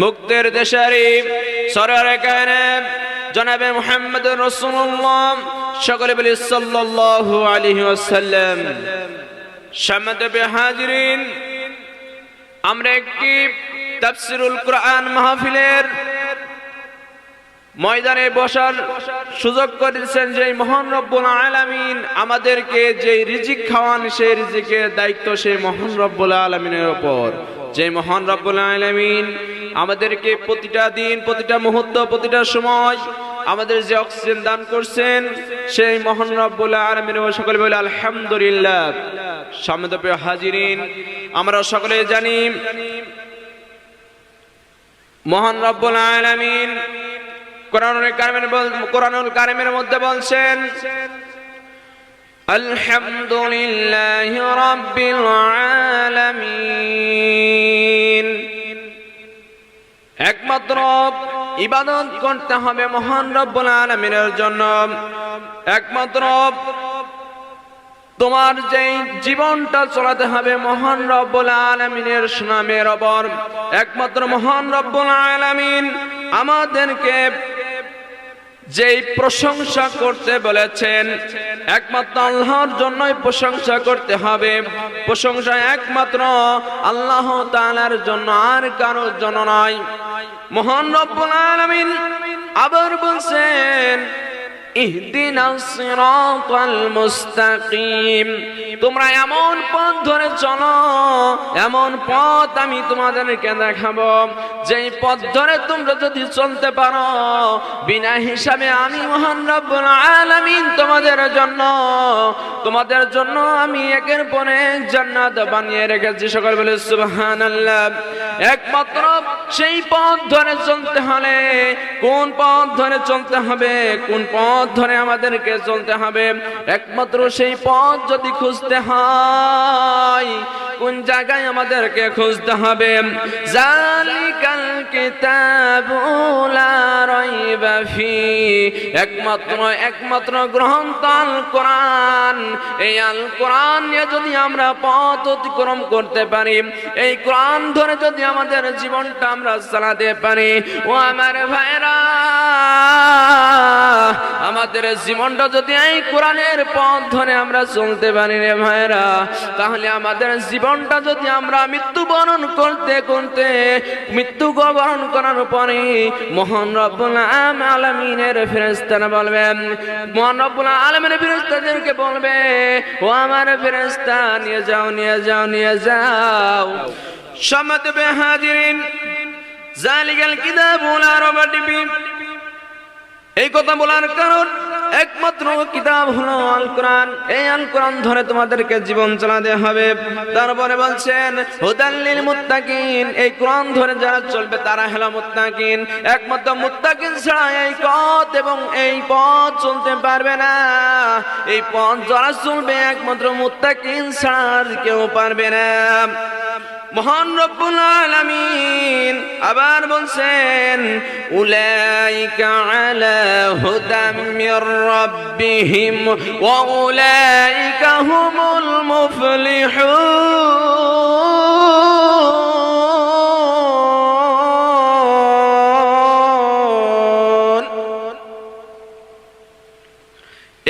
মুক্তির দেশারি সরওয়ারে কায়নাত জনাবে মুহাম্মদুর রাসূলুল্লাহ সকলে বলি সাল্লাল্লাহু আলাইহি ওয়াসাল্লাম। সম্মানিত হাজিরিন, আমরা একটি তাফসীরুল কুরআন মাহফিলের ময়দানে বসার সুযোগ করেছেন যে মহান রব্বুল আলামিন আমাদেরকে যে রিজিক খাওয়ান, সেই রিজিকের দায়িত্ব সেই মহান রব্বুল আলামিনের উপর। যে মহান রব্বুল আলামিন আমাদেরকে প্রতিটা দিন, প্রতিটা মুহূর্ত, প্রতিটা সময় আমাদের যে অক্সিজেন দান করছেন, সেই মহান রব্বুল আলামিনের সকলে বলে আলহামদুলিল্লাহ। সম্মানিত হাজিরিন, আমরা সকলে জানি মহান রব্বুল আলামিন কোরআনুল কারীমের মধ্যে বলছেন আলহামদুলিল্লাহি রাব্বিল আলামিন। একমাত্র ইবাদত করতে হবে মহান রব্বুল আলামিনের জন্য। একমাত্র তোমার যেই জীবনটা চালাতে হবে মহান রব্বুল আলামিনের সুনামের ওপর। একমাত্র মহান রব্বুল আলামিন আমাদেরকে যেই প্রশংসা করতে বলেছেন, একমাত্র আল্লাহর জন্যই প্রশংসা করতে হবে। প্রশংসা একমাত্র আল্লাহ তাআলার জন্য, আর কারোর জন্য নয়। মহান রব্বুল আলামিন আবার বলছেন ইহদিনাস সিরাতাল মুস্তাকিম। তোমরা এমন পথ ধরে চলো, এমন পথ আমি তোমাদেরকে দেখাবো, যেই পথ ধরে তোমরা যদি চলতে পারো, বিনা হিসাবে আমি মহান রব্বুল আলামিন তোমাদের জন্য আমি একের পর এক জান্নাত বানিয়ে রেখেছি। সকল বলে সুবহানাল্লাহ। একমাত্র সেই পথ ধরে চলতে হলে কোন পথ ধরে চলতে হবে, কোন পথ ধরে আমাদেরকে চলতে হবে, একমাত্র সেই পথ যদি খুঁজতে হয়, কোন জায়গায় আমাদেরকে খুঁজতে হবে? জালিকাল কিতাবু লা রাইবা ফি। একমাত্র গ্রন্থ আল কোরআন। এই আল কোরআন নিয়ে যদি আমরা পথ অতিক্রম করতে পারি, এই কোরআন ধরে যদি আমাদের জীবনটা আমরা চালাতে পারি, ও আমার ভাইরা, আমাদের জীবনটা যদি এই কোরআনের পথ ধরে আমরা চলতে পারি রে ভাইরা, তাহলে আমাদের জীবনটা যদি আমরা মৃত্যুবরণ করার পরে মহান রব্বুল আলামিনের ফেরেশতারা বলবেন, মহান রব্বুল আলামিনের ফেরেশতাদেরকে বলবে, ও আমার ফেরেশতা নিয়ে যাও। সম্মানিত হাজিরিন, জালিকাল কিতাবু লা রাইবা ফি। এই কথা বলার কারণ একমাত্র কিতাব হলো আল কোরআন। এই আল কোরআন ধরে তোমাদেরকে জীবন চালাতে হবে। তারপরে বলছেন হুদাল লিল মুত্তাকিন। এই কোরআন ধরে যারা চলবে তারা হলো মুত্তাকিন। একমাত্র মুত্তাকিন ছাড়া এই পথ চলতে পারবে না। এই পথ যারা চলবে একমাত্র মুত্তাকিন ছাড়া আর কেউ পারবে না। মহান রব্বুল আলামিন আবার বলছেন উলাইকা আলা হুদাম মির রাব্বিহিম ওয়া উলাইকা হুমুল মুফলিহুন।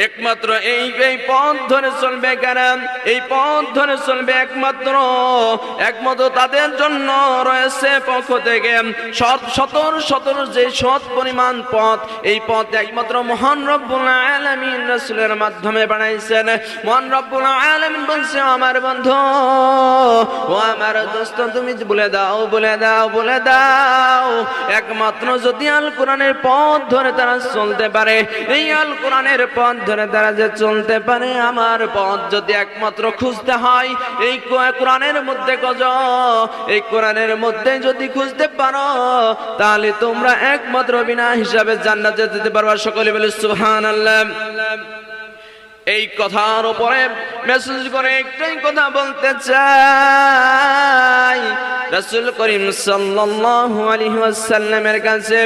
একমাত্র এই পথ ধরে চলবে কারা? এই পথ ধরে চলবে একমাত্র তাদের জন্য রয়েছে পক্ষ থেকে শতর যে সৎ পরিমাণ পথ। এই পথ একমাত্র মহান রব্বুল আলামিন রাসূলের মাধ্যমে বানাইছেন। মহান রব্বুল আলামিন বলছে, আমার বন্ধু, ও আমার দোস্ত, তুমি বলে দাও একমাত্র যদি আল কোরআনের পথ ধরে তারা চলতে পারে, এই আল কোরআনের পথ ধরে তারা যে চলতে পারে, আমার পথ যদি একমাত্র খুঁজতে হয় এই কোরআনের মধ্যে এই কোরআনের মধ্যে যদি খুঁজতে পারো, তাহলে তোমরা একমাত্র বিনা হিসাবে জান্নাতে যেতে পারবা। সকলে বলে সুবহানাল্লাহ। এই কথার উপরে মেসেজ করে একটাই কথা বলতে চাই, রাসূল করিম সাল্লাল্লাহু আলাইহি ওয়াসাল্লামের কাছে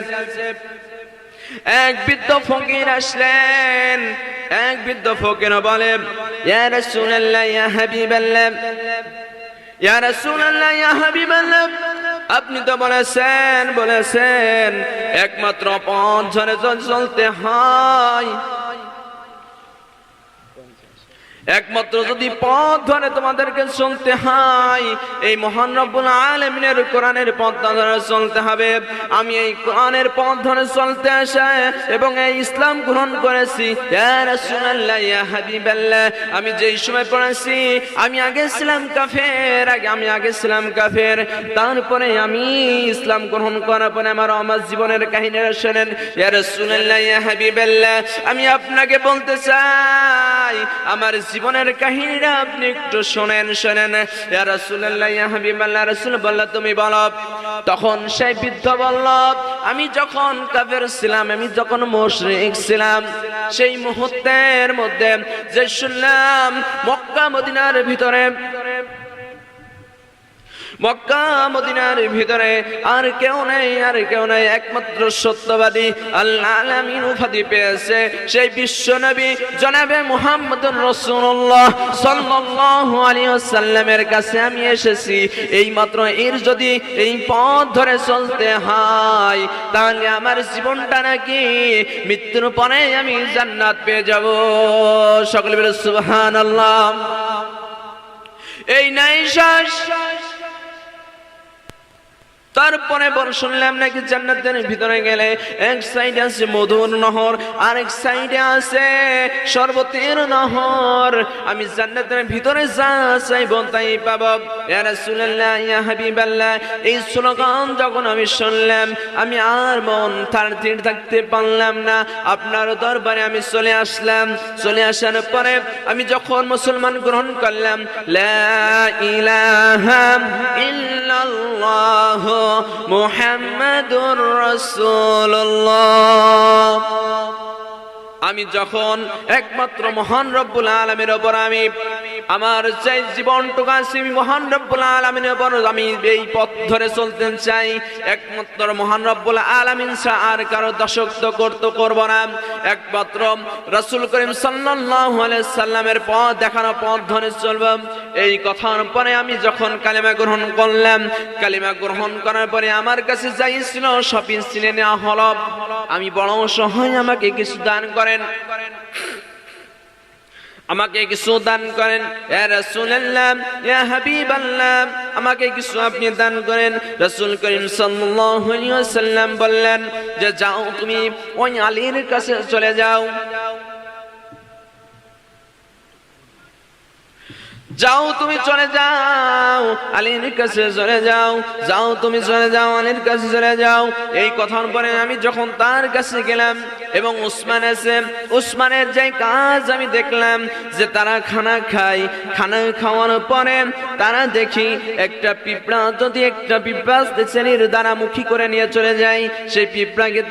এক বৃদ্ধ ফকির আসলেন। এক বৃদ্ধ ফকির বলে, ইয়া রাসূলুল্লাহ, ইয়া হাবিবাল্লাহ, ইয়া রাসূলুল্লাহ, ইয়া হাবিবাল্লাহ, আপনি তো বলেছেন একমাত্র পথ ধরে চলতে হয়, একমাত্র যদি পথ ধরে তোমাদেরকে চলতে হয়, এই মহান রব্বুল আলামিনের কোরআনের পথ ধরে চলতে হবে। আমি এই কোরআনের পথ ধরে চলতে আসা এবং এই ইসলাম গ্রহণ করেছি। ইয়া রাসূলুল্লাহ, ইয়া হাবিবাল্লাহ, আমি যেই সময় পড়েছি আমি আগে ছিলাম কাফের, তারপরে আমি ইসলাম গ্রহণ করার পরে আমার জীবনের কাহিনীটা শোনেন। ইয়া রাসূলুল্লাহ, ইয়া হাবিবাল্লাহ, আমি আপনাকে বলতে চাই আমার জীবনের কাহিনীটা আপনি একটু শোনেন। ইয়া রাসূলুল্লাহ, ইয়া হাবিবাল্লাহ, রাসূল বলল তুমি বলো। তখন সেই বৃদ্ধ বলল, আমি যখন কাফের ছিলাম, আমি যখন মুশরিক ছিলাম, সেই মুহূর্তের মধ্যে যে শুনলাম মক্কা মদিনার ভিতরে আর কেউ নেই, একমাত্র সত্যবাদী আল্লাহ আলামিন উপাধি পেয়েছে সেই বিশ্ব নবী জনাবে মুহাম্মদুর রাসূলুল্লাহ সাল্লাল্লাহু আলাইহি ওয়াসাল্লামের কাছে আমি এসেছি। এই মাত্র এর যদি এই পথ ধরে চলতে হয় তাহলে আমার জীবনটা নাকি মৃত্যুর পরে আমি জান্নাত পেয়ে যাব। সকলে বলে সুবহানাল্লাহ। এই নাই শ্বাস, তারপরে শুনলাম নাকি জান্নাতের ভিতরে গেলে এক সাইডে আছে মধুর নহর, আরেক সাইডে আছে শরবতের নহর। আমি জান্নাতের ভিতরে যা চাইব তাই পাবো। ইয়া রাসূলুল্লাহ, ইয়া হাবিবাল্লাহ, এই স্লোগান যখন আমি শুনলাম আমি আর মন থাকতে পারলাম না, আপনার দরবারে আমি চলে আসলাম। চলে আসার পরে আমি যখন মুসলমান গ্রহণ করলাম, লা ইলাহা ইল্লাল্লাহ মুহাম্মাদুর রাসূলুল্লাহ, আমি যখন একমাত্র মহান রব্বুল আলামিনের উপর আমি আমার চাই জীবনটুকু আছে মহান রব্বুল আলামিনের উপর আমি এই পথ ধরে চলতে চাই, একমাত্র মহান রব্বুল আলামিন ছাড়া আর কারো দাসত্ব করব না, একমাত্র রাসূল করিম সাল্লাল্লাহু আলাইহি সাল্লামের পথ দেখানো পথ ধরে চলব। এই কথার পরে আমি যখন কালিমা গ্রহণ করলাম, কালিমা গ্রহণ করার পরে আমার কাছে যাই ছিল সবই ছিনে নেওয়া হলো। আমি বড় অসহায়, আমাকে কিছু দান করেন, আমাকে কিছু দান করেন। ইয়া রাসূলুল্লাহ, ইয়া হাবিবাল্লাহ, আমাকে কিছু আপনি দান করেন। রাসূল করিম সাল্লাল্লাহু আলাইহি ওয়াসাল্লাম বললেন যে যাও তুমি ওই আলীর কাছে চলে যাও, তুমি চলে যাও আলীর কাছে চলে যাও, তুমি চলে যাও আলীর কাছে চলে যাও। এই কথার পরে আমি যখন তার কাছে গেলাম এবং উসমান আছে, উসমানের যে কাজ আমি দেখলাম যে তারা খানা খায়, খানা খাওয়ানোর পরে তারা দেখি একটা পিঁপড়া যদি একটা পিঁপড়া শ্রেণীর দ্বারা মুখী করে নিয়ে চলে যায়, সেই পিঁপড়াকে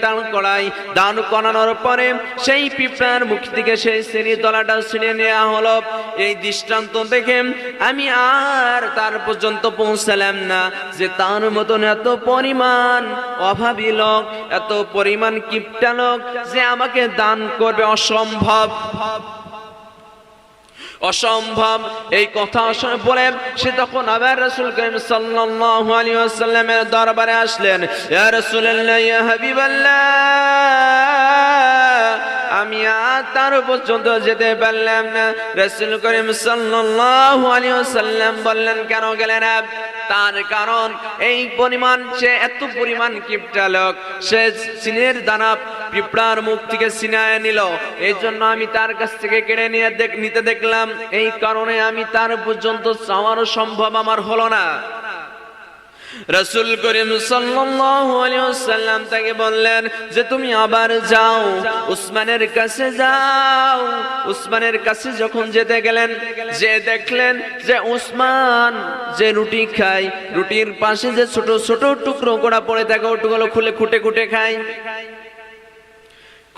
দান করানোর পরে সেই পিঁপড়ার মুখ থেকে সেই শ্রেণীর তলাটা ছিঁড়ে নেওয়া হলো। এই দৃষ্টান্ত দেখে আমি আর তার পর্যন্ত পৌঁছালাম না যে তার মতন এত পরিমাণ অভাবী লোক, এত পরিমাণ কিপটা লোক যে আমাকে দান করবে, অসম্ভব। এই কথা বলে সে তখন আবার রাসূল করিম সাল্লাল্লাহু আলাইহি ওয়াসাল্লামের দরবারে আসলেন। ইয়া রাসূলুল্লাহ, ইয়া হাবিবাল্লাহ, আমি আর তার পর্যন্ত যেতে পারলাম না। রাসূল করিম সাল্লাল্লাহু আলাইহি ওয়াসাল্লাম বললেন কেন গেলেন? তার কারণ এই পরিমাণ, সে এত পরিমাণ কিপটা লোক, সে সিনের দানা পিঁপড়ার মুখ থেকে ছিনায় নিল। এই জন্য আমি তার কাছ থেকে কেড়ে নিতে দেখলাম, এই কারণে আমি তার পর্যন্ত যাওয়ার সম্ভব আমার হলো না। রাসূল করিম সাল্লাল্লাহু আলাইহি ওয়াসাল্লাম তাকে বললেন যে তুমি আবার যাও, উসমানের কাছে যাও। উসমানের কাছে যখন যেতে গেলেন, যে দেখলেন যে উসমান যে রুটি খায়, রুটির পাশে যে ছোট ছোট টুকরো করা পড়ে থাকে, ওটুগুলো খুলে খুঁটে খায়।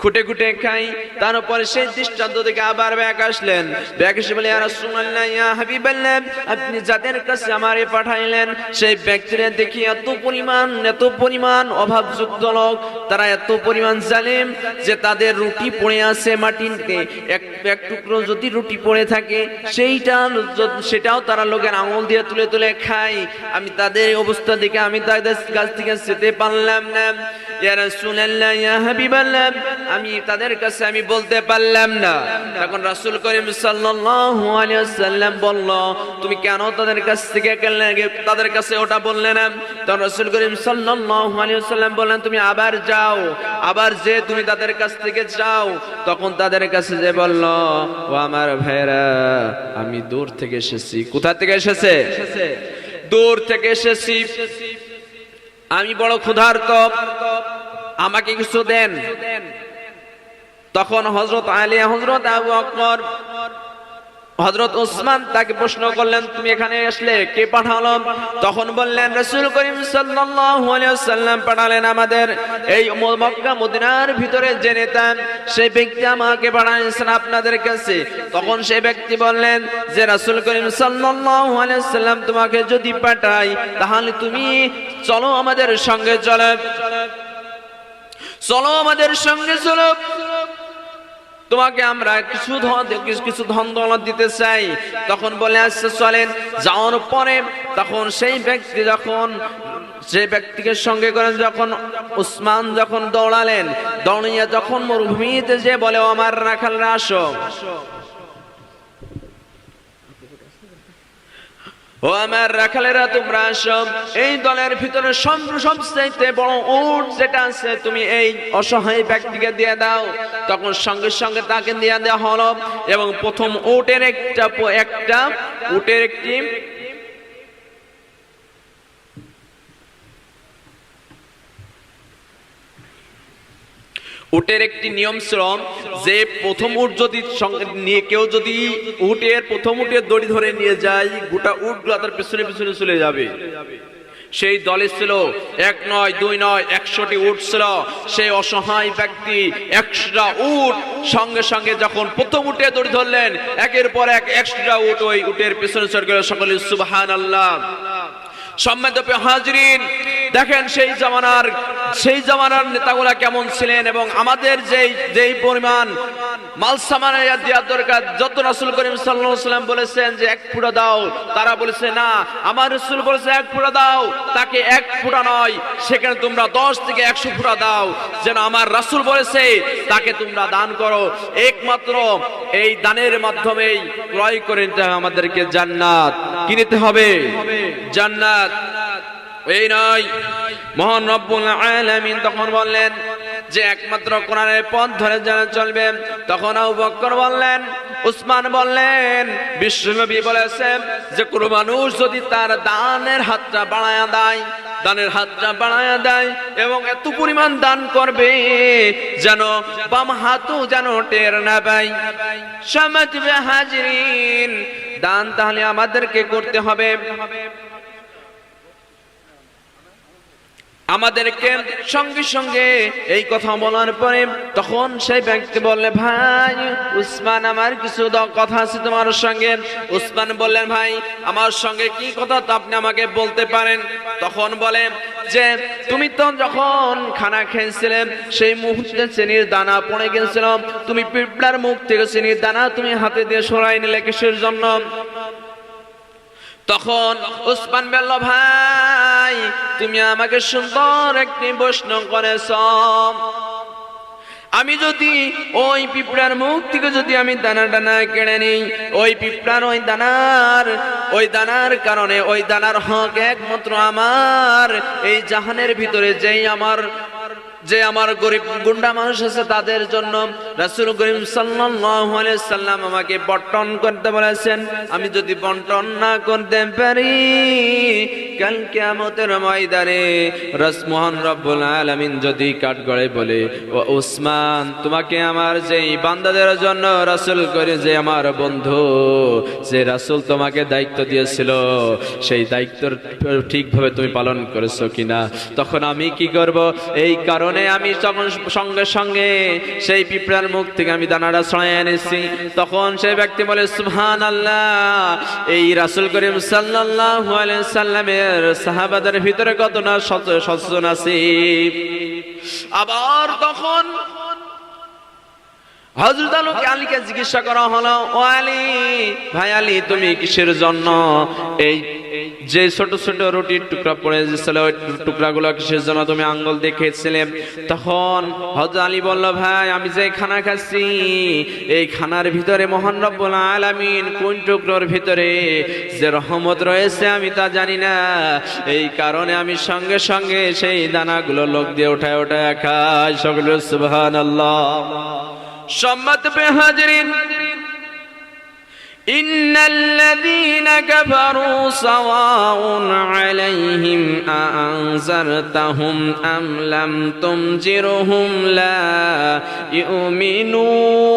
খুঁটে খুঁটে খাই। তারপরে সেই দৃষ্টান্ত থেকে আবার ব্যাক আসলেন, ব্যাক এসে বলে, ইয়া রাসূলুল্লাহ, ইয়া হাবিবাল্লাহ, আপনি যাদের কাছে আমারে পাঠাইলেন সেই ব্যক্তিরা দেখি এত পরিমাণ অভাবযুক্ত লোক, তারা এত পরিমাণ জালিম যে তাদের রুটি পড়ে আছে মাটিতে, এক টুকরো যদি রুটি পড়ে থাকে সেটাও তারা লোকের আঙুল দিয়ে তুলে তুলে খায়। আমি তাদের অবস্থা দেখে আমি তাদের কাছ থেকে যেতে পারলাম না। ইয়া রাসূলুল্লাহ, ইয়া হাবিবাল্লাহ, আমি তাদের কাছে আমি বলতে পারলাম না। তখন রাসূল করিম সাল্লাল্লাহু আলাইহি ওয়াসাল্লাম বলল, তুমি কেন তাদের কাছে ওটা বললে না? তখন রাসূল করিম সাল্লাল্লাহু আলাইহি ওয়াসাল্লাম বললেন, তুমি আবার যাও, আবার যে তুমি তাদের কাছ থেকে যাও। তখন তাদের কাছে যে বলল, ও আমার ভাইরা, আমি দূর থেকে এসেছি। কোথা থেকে এসেছে? দূর থেকে এসেছি, আমি বড় ক্ষুধার্ত, আমাকে কিছু দেন। তখন হযরত আলী, হযরত আবু বকর, হযরত ওসমান তাকে প্রশ্ন করলেন, তুমি এখানে আসলে কে পাঠালো? তখন বললেন, রাসূল করিম সাল্লাল্লাহু আলাইহি ওয়াসাল্লাম পাঠালেন আমাদের এই মক্কা মদিনার ভিতরে যে নেতা, সেই ব্যক্তি আমাকে পাঠালেন আপনাদের কাছে। তখন সেই ব্যক্তি বললেন যে, রাসূল করিম সাল্লাল্লাহু আলাইহি ওয়াসাল্লাম তোমাকে যদি পাঠাই তাহলে তুমি চলো আমাদের সঙ্গে, চলো আমাদের সঙ্গে চলো, তোমাকে আমরা কিছু ধন দৌলত দিতে চাই। তখন বলে, আচ্ছা চলেন। যাওয়ার পরে তখন সেই ব্যক্তিকে সঙ্গে করেন, যখন উসমান যখন দৌড়ালেন, দৌড়িয়ে যখন মরুভূমিতে যে বলে, ও আমার রাখালরা আসো, ও আমার রাখালেরা তোমরা আসো, এই দলের ভিতরে সবচাইতে বড় উট যেটা আছে তুমি এই অসহায় ব্যক্তিকে দিয়ে দাও। তখন সঙ্গে সঙ্গে তাকে দিয়ে দেওয়া হলো, এবং প্রথম উটের একটি উটের একটি নিয়ম ছিল যে প্রথম উট যদি কেউ যদি প্রথম উটের দড়ি ধরে নিয়ে যায়, গোটা উটগুলো তার পিছনে পিছনে চলে যাবে। সেই দলে ছিল 1 নয় 2 নয় 100টি উট ছিল। সেই অসহায় ব্যক্তি 100টা উট সঙ্গে সঙ্গে যখন প্রথম উটে দড়ি ধরলেন, একের পর এক 100টা উট ওই উটের পিছনে চলে গেল। সকলে সুবহানাল্লাহ। সম্মানিত হাজিরিন, দেখেন সেই জামানার নেতাগুলা কেমন ছিলেন, এবং আমাদের যেই পরিমাণ মাল সামান দেওয়ার দরকার, যত রাসূল করিম সাল্লাল্লাহু আলাইহি ওয়াসাল্লাম বলেছেন যে 1 ফুটা দাও, তারা বলেছে না, আমার রাসূল বলেছে 1 ফুটা দাও, তাকে 1 ফুটা নয়, সেখানে তোমরা 10 থেকে 100 ফুটা দাও, যেন আমার রাসূল বলেছে তাকে তোমরা দান করো। একমাত্র এই দানের মাধ্যমেই ক্রয় করে নিতে হবে আমাদেরকে জান্নাত, কিনতে হবে জান্নাত, এই নয়। মহান রব্বুল আলামিন তখন বললেন যে একমাত্র কোরআনের পথ ধরে যারা চলবে। তখন আবু বকর বললেন, উসমান বললেন, বিশ্বনবী বলেছেন যে কোন মানুষ যদি তার দানের হাতটা বাড়ায়া দেয় এবং এত পরিমাণ দান করবে যেন বাম হাতও যেন টের না পায়। সম্মানিত হাজিরিন, দান তাহলে আমাদেরকে করতে হবে। আমাদেরকে সঙ্গে সঙ্গে এই কথা বলার পরে তখন সেই ব্যক্তি বললে, ভাই উসমান, আমার কিছু কথা আছে তোমার সঙ্গে। উসমান বললেন, ভাই আমার সঙ্গে কি কথা, তো আপনি আমাকে বলতে পারেন। তখন বলে যে তুমি তো যখন খানা খেয়েছিলে সেই মুহূর্তে চিনির দানা পড়ে গেছিল, তুমি পিঁপড়ার মুখ থেকে চিনির দানা তুমি হাতে দিয়ে সরাই নিলে কিসের জন্য? তখন উসমান বলল, ভাই তুমি আমাকে সুন্দর একটি প্রশ্ন করেছ, আমি যদি ওই পিঁপড়ার মুখ থেকে যদি আমি দানা কেড়ে নিই, ওই পিঁপড়ার ওই দানার কারণে ওই দানার হক একমাত্র আমার এই জাহানের ভিতরে যে আমার গরিব গুন্ডা মানুষ আছে তাদের জন্য। রাসূল করিম সাল্লাল্লাহু আলাইহি সাল্লাম আমাকে বন্টন করতে বলেছেন। আমি যদি বন্টন না করতে পারি, কাল কিয়ামতের ময়দানে মহান রব্বুল আলামিন যদি কাঠগড়ায় বলে, ও উসমান, তোমাকে আমার যেই বান্দাদের জন্য রাসূল করে যে আমার বন্ধু যে রাসূল তোমাকে দায়িত্ব দিয়েছিল, সেই দায়িত্ব ঠিকভাবে তুমি পালন করেছো কিনা? তখন আমি কি করব? এই কারণে কারণে আমি তখন সঙ্গে সঙ্গে সেই পিঁপড়ার মুখ থেকে আমি দানাটা ছড়াই এনেছি। তখন সেই ব্যক্তি বলে সুবহানাল্লাহ, এই রাসূল করিম সাল্লাল্লাহু আলাইহি সাল্লামের সাহাবাদের ভিতরে কত না সচেতন আছে। আবার তখন হযরত আলীকে জিজ্ঞাসা করা হলো, ও আলী, ভাই আলী, তুমি কিসের জন্য এই যে ছোট ছোট রুটির টুকরা পড়ে গেছিল ওই টুকরাগুলো কিসের জন্য তুমি আঙ্গুল দেখিয়েছিলে? তখন হযরত আলী বলল, ভাই আমি যে খানা খাচ্ছি এই খানার ভিতরে মহান রব্বুল আলামিন কোন টুকরোর ভিতরে যে রহমত রয়েছে আমি তা জানি না, এই কারণে আমি সঙ্গে সঙ্গে সেই দানাগুলো লোক দিয়ে উঠায় উঠায় খাই। সকলে সুবহানাল্লাহ। সম্মানিত হাজিরিন, ইন্নাল্লাযীনা কাফারু সাওয়াউন আলাইহিম আনজারতাহুম আম লাম তুনজিরহুম লা ইউমিনুন।